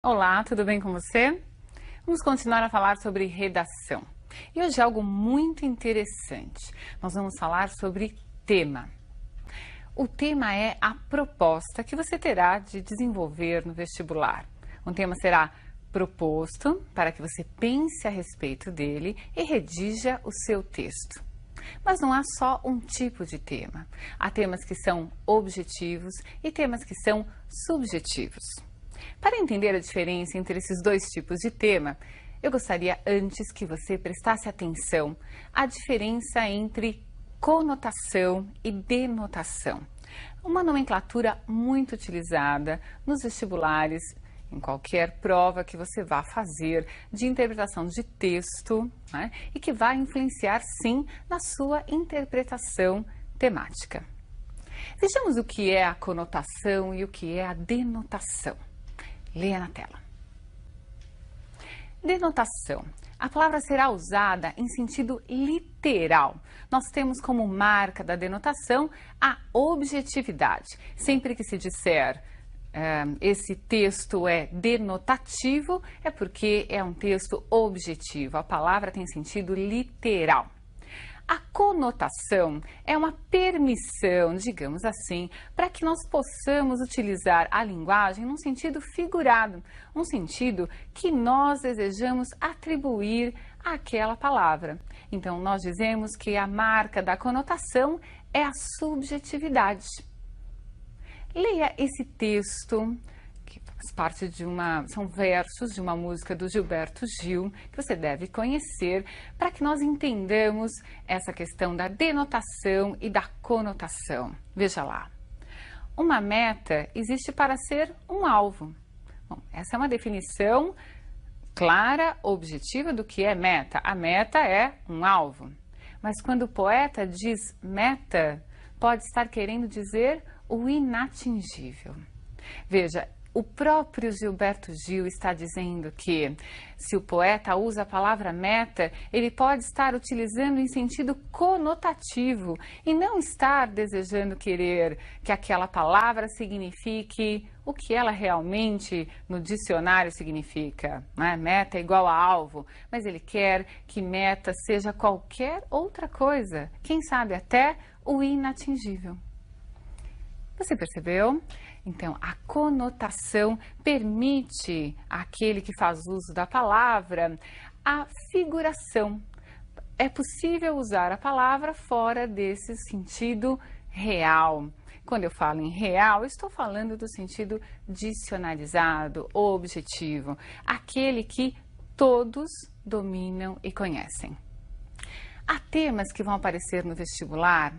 Olá, tudo bem com você? Vamos continuar a falar sobre redação. E hoje é algo muito interessante. Nós vamos falar sobre tema. O tema é a proposta que você terá de desenvolver no vestibular. Um tema será proposto para que você pense a respeito dele e redija o seu texto. Mas não há só um tipo de tema. Há temas que são objetivos e temas que são subjetivos. Para entender a diferença entre esses dois tipos de tema, eu gostaria antes que você prestasse atenção à diferença entre conotação e denotação. Uma nomenclatura muito utilizada nos vestibulares, em qualquer prova que você vá fazer de interpretação de texto, né, e que vai influenciar sim na sua interpretação temática. Vejamos o que é a conotação e o que é a denotação. Leia na tela. Denotação. A palavra será usada em sentido literal. Nós temos como marca da denotação a objetividade. Sempre que se disser esse texto é denotativo, é porque é um texto objetivo. A palavra tem sentido literal. A conotação é uma permissão, digamos assim, para que nós possamos utilizar a linguagem num sentido figurado, um sentido que nós desejamos atribuir àquela palavra. Então, nós dizemos que a marca da conotação é a subjetividade. Leia esse texto, que faz parte são versos de uma música do Gilberto Gil, que você deve conhecer, para que nós entendamos essa questão da denotação e da conotação. Veja lá. Uma meta existe para ser um alvo. Bom, essa é uma definição clara, objetiva do que é meta. A meta é um alvo. Mas quando o poeta diz meta, pode estar querendo dizer o inatingível. Veja, o próprio Gilberto Gil está dizendo que, se o poeta usa a palavra meta, ele pode estar utilizando em sentido conotativo e não estar desejando querer que aquela palavra signifique o que ela realmente no dicionário significa, né? Meta é igual a alvo, mas ele quer que meta seja qualquer outra coisa, quem sabe até o inatingível. Você percebeu? Então, a conotação permite àquele que faz uso da palavra a figuração. É possível usar a palavra fora desse sentido real. Quando eu falo em real, eu estou falando do sentido dicionarizado, objetivo, aquele que todos dominam e conhecem. Há temas que vão aparecer no vestibular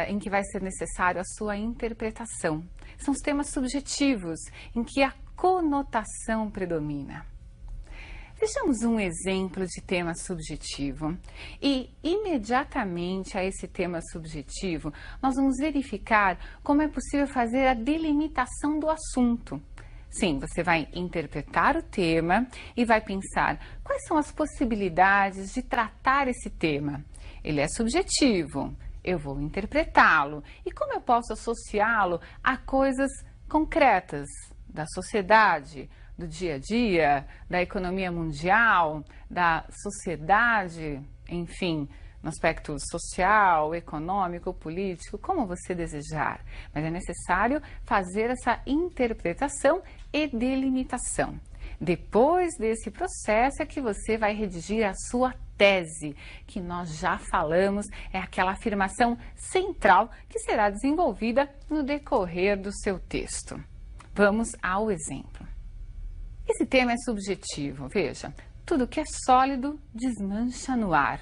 em que vai ser necessário a sua interpretação. São os temas subjetivos, em que a conotação predomina. Vejamos um exemplo de tema subjetivo e, imediatamente a esse tema subjetivo, nós vamos verificar como é possível fazer a delimitação do assunto. Sim, você vai interpretar o tema e vai pensar quais são as possibilidades de tratar esse tema. Ele é subjetivo, eu vou interpretá-lo. E como eu posso associá-lo a coisas concretas da sociedade, do dia a dia, da economia mundial, da sociedade, enfim, no aspecto social, econômico, político, como você desejar. Mas é necessário fazer essa interpretação e delimitação. Depois desse processo é que você vai redigir a sua tese, que nós já falamos, é aquela afirmação central que será desenvolvida no decorrer do seu texto. Vamos ao exemplo. Esse tema é subjetivo, veja, tudo que é sólido desmancha no ar.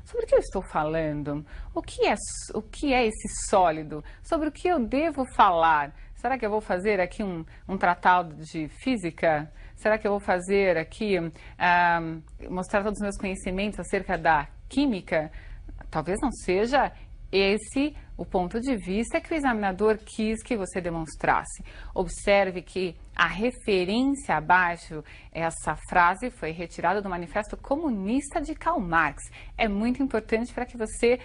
Sobre o que eu estou falando? O que é esse sólido? Sobre o que eu devo falar? Será que eu vou fazer aqui um tratado de física? Será que eu vou fazer aqui, mostrar todos os meus conhecimentos acerca da química? Talvez não seja esse o ponto de vista que o examinador quis que você demonstrasse. Observe que a referência abaixo, essa frase foi retirada do Manifesto Comunista de Karl Marx. É muito importante para que você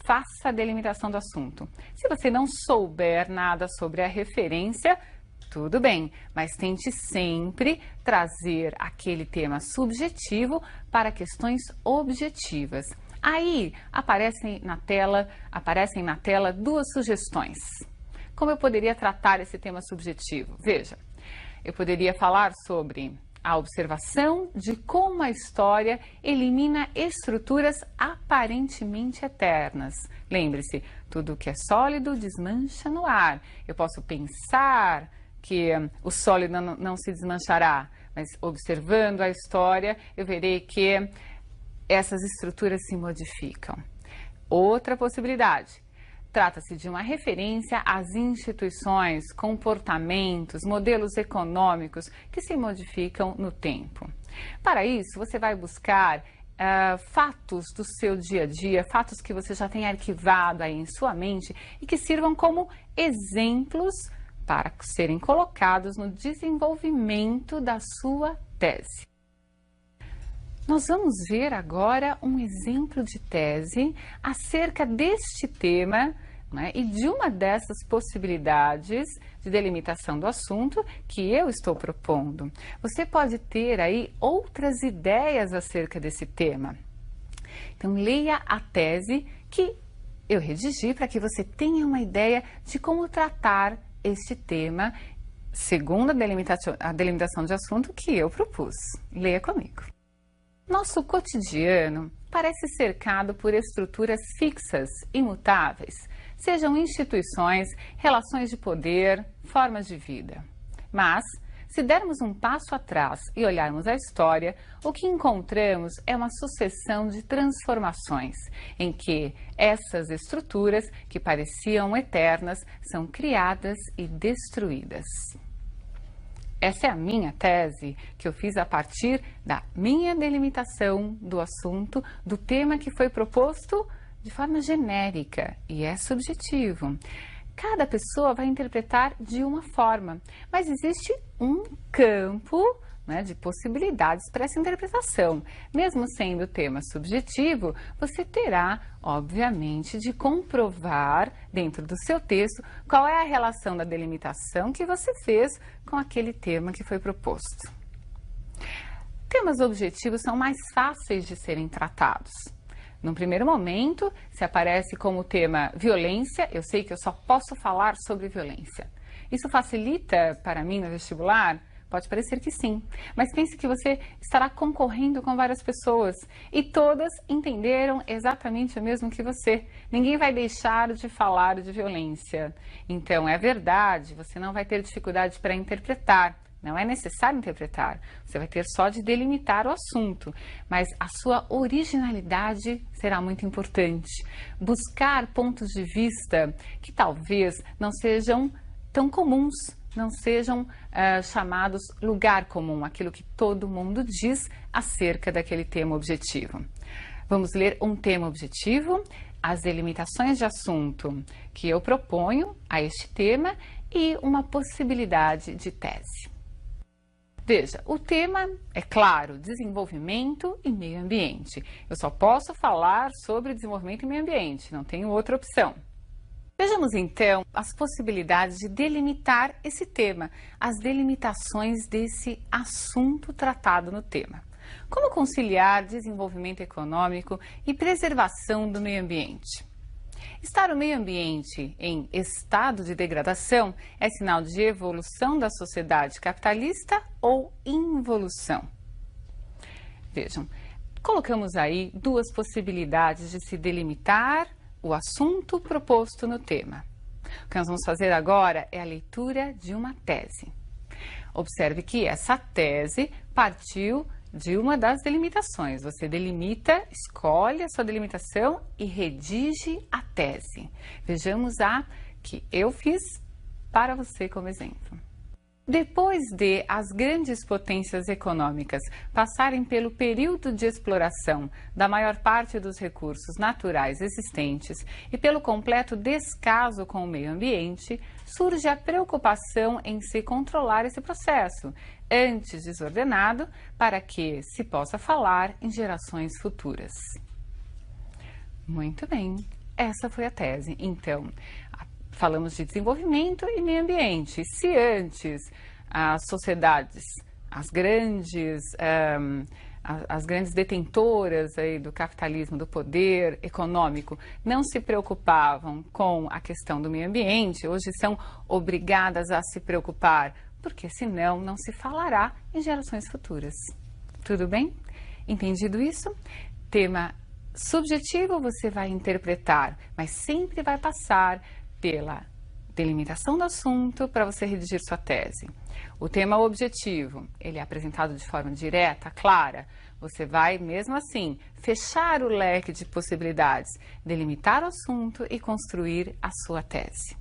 faça a delimitação do assunto. Se você não souber nada sobre a referência, Tudo bem, mas tente sempre trazer aquele tema subjetivo para questões objetivas. Aí aparecem na tela duas sugestões. Como eu poderia tratar esse tema subjetivo? Veja, eu poderia falar sobre a observação de como a história elimina estruturas aparentemente eternas. Lembre-se, tudo que é sólido desmancha no ar. Eu posso pensar que o sólido não se desmanchará, mas observando a história, eu verei que essas estruturas se modificam. Outra possibilidade. Trata-se de uma referência às instituições, comportamentos, modelos econômicos que se modificam no tempo. Para isso, você vai buscar fatos do seu dia a dia, fatos que você já tem arquivado aí em sua mente e que sirvam como exemplos para serem colocados no desenvolvimento da sua tese. Nós vamos ver agora um exemplo de tese acerca deste tema, né, e de uma dessas possibilidades de delimitação do assunto que eu estou propondo. Você pode ter aí outras ideias acerca desse tema. Então, leia a tese que eu redigi para que você tenha uma ideia de como tratar este tema segundo a delimitação de assunto que eu propus. Leia comigo. Nosso cotidiano parece cercado por estruturas fixas, imutáveis, sejam instituições, relações de poder, formas de vida. Mas, se dermos um passo atrás e olharmos a história, o que encontramos é uma sucessão de transformações, em que essas estruturas, que pareciam eternas, são criadas e destruídas. Essa é a minha tese, que eu fiz a partir da minha delimitação do assunto, do tema que foi proposto de forma genérica e é subjetivo. Cada pessoa vai interpretar de uma forma, mas existe um campo, né, de possibilidades para essa interpretação. Mesmo sendo o tema subjetivo, você terá, obviamente, de comprovar dentro do seu texto qual é a relação da delimitação que você fez com aquele tema que foi proposto. Temas objetivos são mais fáceis de serem tratados. Num primeiro momento, se aparece como tema violência, eu sei que eu só posso falar sobre violência. Isso facilita para mim no vestibular? Pode parecer que sim, mas pense que você estará concorrendo com várias pessoas e todas entenderam exatamente o mesmo que você. Ninguém vai deixar de falar de violência. Então, é verdade, você não vai ter dificuldade para interpretar. Não é necessário interpretar, você vai ter só de delimitar o assunto, mas a sua originalidade será muito importante. Buscar pontos de vista que talvez não sejam tão comuns, não sejam chamados lugar comum, aquilo que todo mundo diz acerca daquele tema objetivo. Vamos ler um tema objetivo, as delimitações de assunto que eu proponho a este tema e uma possibilidade de tese. Veja, o tema é claro, desenvolvimento e meio ambiente. Eu só posso falar sobre desenvolvimento e meio ambiente, não tenho outra opção. Vejamos então as possibilidades de delimitar esse tema, as delimitações desse assunto tratado no tema. Como conciliar desenvolvimento econômico e preservação do meio ambiente? Estar o meio ambiente em estado de degradação é sinal de evolução da sociedade capitalista ou involução? Vejam, colocamos aí duas possibilidades de se delimitar o assunto proposto no tema. O que nós vamos fazer agora é a leitura de uma tese. Observe que essa tese partiu de uma das delimitações. Você delimita, escolhe a sua delimitação e redige a tese. Vejamos a que eu fiz para você como exemplo. Depois de as grandes potências econômicas passarem pelo período de exploração da maior parte dos recursos naturais existentes e pelo completo descaso com o meio ambiente, surge a preocupação em se controlar esse processo, antes desordenado, para que se possa falar em gerações futuras. Muito bem, essa foi a tese. Então, falamos de desenvolvimento e meio ambiente. Se antes as sociedades, as grandes detentoras aí do capitalismo, do poder econômico, não se preocupavam com a questão do meio ambiente, hoje são obrigadas a se preocupar, porque senão não se falará em gerações futuras. Tudo bem? Entendido isso? Tema subjetivo você vai interpretar, mas sempre vai passar pela delimitação do assunto para você redigir sua tese. O tema objetivo, ele é apresentado de forma direta, clara. Você vai, mesmo assim, fechar o leque de possibilidades, delimitar o assunto e construir a sua tese.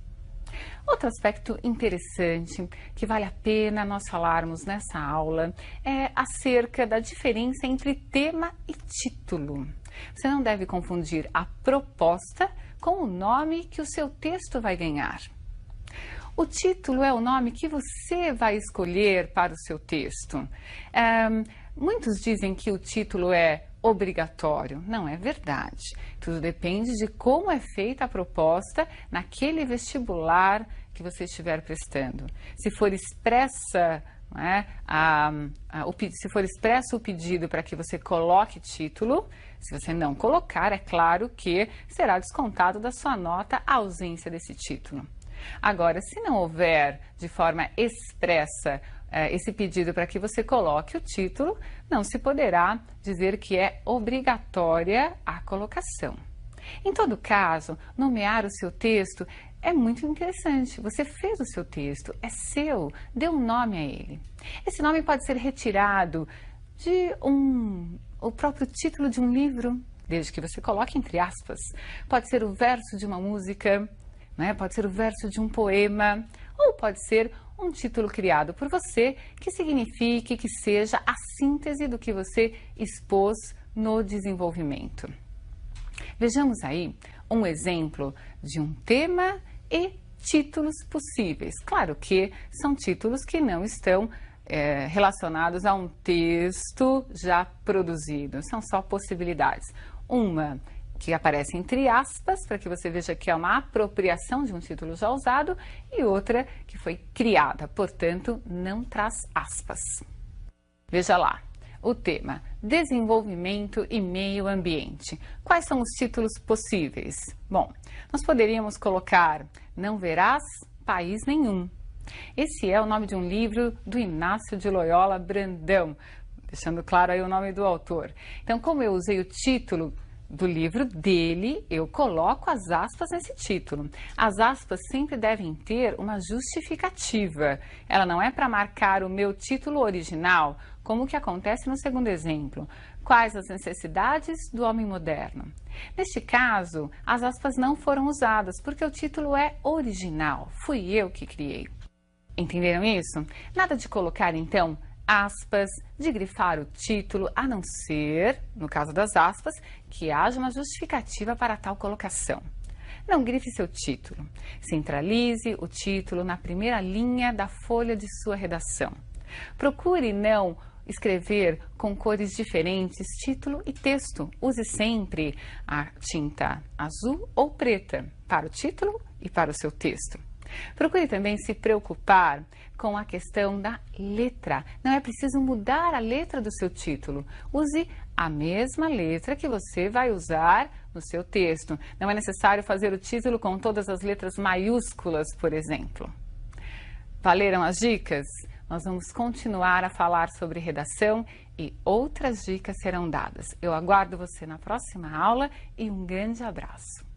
Outro aspecto interessante que vale a pena nós falarmos nessa aula é acerca da diferença entre tema e título. Você não deve confundir a proposta com o nome que o seu texto vai ganhar. O título é o nome que você vai escolher para o seu texto. Muitos dizem que o título é obrigatório. Não é verdade. Tudo depende de como é feita a proposta naquele vestibular que você estiver prestando. Se for expressa, se for expresso o pedido para que você coloque título, se você não colocar, é claro que será descontado da sua nota a ausência desse título. Agora, se não houver de forma expressa esse pedido para que você coloque o título, não se poderá dizer que é obrigatória a colocação. Em todo caso, nomear o seu texto é muito interessante. Você fez o seu texto, é seu, dê um nome a ele. Esse nome pode ser retirado de o próprio título de um livro, desde que você coloque entre aspas. Pode ser o verso de uma música, pode ser o verso de um poema, ou pode ser um título criado por você que signifique que seja a síntese do que você expôs no desenvolvimento. Vejamos aí um exemplo de um tema e títulos possíveis. Claro que são títulos que não estão relacionados a um texto já produzido, são só possibilidades. Uma que aparece entre aspas, para que você veja que é uma apropriação de um título já usado, e outra que foi criada, portanto, não traz aspas. Veja lá, o tema desenvolvimento e meio ambiente. Quais são os títulos possíveis? Bom, nós poderíamos colocar Não Verás País Nenhum. Esse é o nome de um livro do Inácio de Loyola Brandão, deixando claro aí o nome do autor. Então, como eu usei o título do livro dele, eu coloco as aspas nesse título. As aspas sempre devem ter uma justificativa. Ela não é para marcar o meu título original, como o que acontece no segundo exemplo. Quais as necessidades do homem moderno? Neste caso, as aspas não foram usadas, porque o título é original. Fui eu que criei. Entenderam isso? Nada de colocar, então, aspas, de grifar o título, a não ser, no caso das aspas, que haja uma justificativa para tal colocação. Não grife seu título. Centralize o título na primeira linha da folha de sua redação. Procure não escrever com cores diferentes título e texto. Use sempre a tinta azul ou preta para o título e para o seu texto. Procure também se preocupar com a questão da letra. Não é preciso mudar a letra do seu título. Use a mesma letra que você vai usar no seu texto. Não é necessário fazer o título com todas as letras maiúsculas, por exemplo. Valeram as dicas? Nós vamos continuar a falar sobre redação e outras dicas serão dadas. Eu aguardo você na próxima aula e um grande abraço.